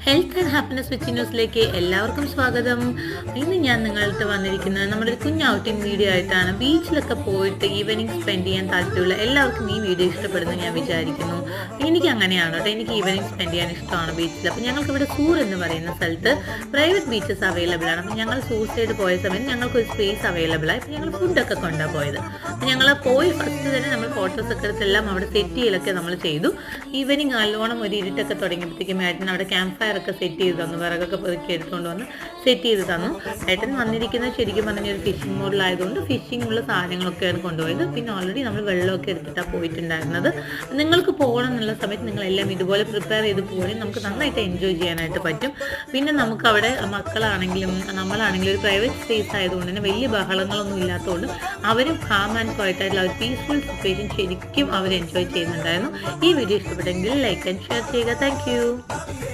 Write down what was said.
Health and happiness which ന്യൂസിലേക്ക് എല്ലാവർക്കും സ്വാഗതം. ഇന്ന് ഞാൻ നിങ്ങളുടെ വന്നിരിക്കുന്നത് നമ്മുടെ ഒരു കുഞ്ഞ് ഔട്ടിംഗ് വീഡിയോ ആയിട്ടാണ്. ബീച്ചിലൊക്കെ പോയിട്ട് ഈവനിങ് സ്പെൻഡ് ചെയ്യാൻ താല്പര്യമുള്ള എല്ലാവർക്കും ഈ വീഡിയോ ഇഷ്ടപ്പെടുന്നു ഞാൻ വിചാരിക്കുന്നു. എനിക്ക് അങ്ങനെയാണ് കേട്ടോ, എനിക്ക് ഈവനിങ് സ്പെൻഡ് ചെയ്യാൻ ഇഷ്ടമാണ് ബീച്ചിൽ. അപ്പോൾ ഞങ്ങൾക്ക് ഇവിടെ സൂർ എന്ന് പറയുന്ന സ്ഥലത്ത് പ്രൈവറ്റ് ബീച്ചസ് അവൈലബിൾ ആണ്. അപ്പോൾ ഞങ്ങൾ സൂർ സൈഡ് പോയ സമയത്ത് ഞങ്ങൾക്കൊരു സ്പേസ് അവൈലബിൾ ആയി. അപ്പോൾ ഞങ്ങൾ ഫുഡൊക്കെ കൊണ്ടാണ് പോയത്. അപ്പോൾ ഞങ്ങൾ പോയി ഫസ്റ്റ് തന്നെ നമ്മൾ ഫോട്ടോസ് ഒക്കെ എടുത്തെല്ലാം അവിടെ സെറ്റ് ചെയ്യലൊക്കെ നമ്മൾ ചെയ്തു. ഈവനിങ് നല്ലോണം ഒരു ഇരുട്ടൊക്കെ തുടങ്ങിയപ്പോഴത്തേക്കും ഏട്ടൻ അവിടെ ക്യാമ്പ് ഫയർ ഒക്കെ സെറ്റ് ചെയ്ത് തന്നു. വിറകൊക്കെ പെറുക്കി എടുത്തുകൊണ്ട് വന്ന് സെറ്റ് ചെയ്ത് തന്നു. ഏട്ടൻ വന്നിരിക്കുന്നത് ശരിക്കും പറഞ്ഞ ഒരു ഫിഷിംഗ് മോഡിലായതുകൊണ്ട് ഫിഷിങ്ങിനുള്ള സാധനങ്ങളൊക്കെയാണ് കൊണ്ടുപോയത്. പിന്നെ ഓൾറെഡി നമ്മൾ വെള്ളമൊക്കെ എടുത്തിട്ടാണ് പോയിട്ടുണ്ടായിരുന്നത്. നിങ്ങൾക്ക് പോകണം എന്നുള്ള സമയത്ത് നിങ്ങളെല്ലാം ഇതുപോലെ പ്രിപ്പയർ ചെയ്ത് പോകണമെങ്കിൽ നമുക്ക് നന്നായിട്ട് എൻജോയ് ചെയ്യാനായിട്ട് പറ്റും. പിന്നെ നമുക്ക് അവിടെ മക്കളാണെങ്കിലും നമ്മളാണെങ്കിലും ഒരു പ്രൈവറ്റ് സ്പേസ് ആയതുകൊണ്ട് തന്നെ വലിയ ബഹളങ്ങളൊന്നും ഇല്ലാത്തതുകൊണ്ട് അവരും കാം ആൻഡ് ക്വയറ്റ് ആയിട്ടുള്ള ഒരു പീസ്ഫുൾ സിറ്റുവേഷൻ ശരിക്കും അവർ എൻജോയ് ചെയ്യുന്നുണ്ടായിരുന്നു. ഈ വീഡിയോ ഇഷ്ടപ്പെട്ടെങ്കിൽ ലൈക്ക് ആൻഡ് ഷെയർ ചെയ്യുക. താങ്ക്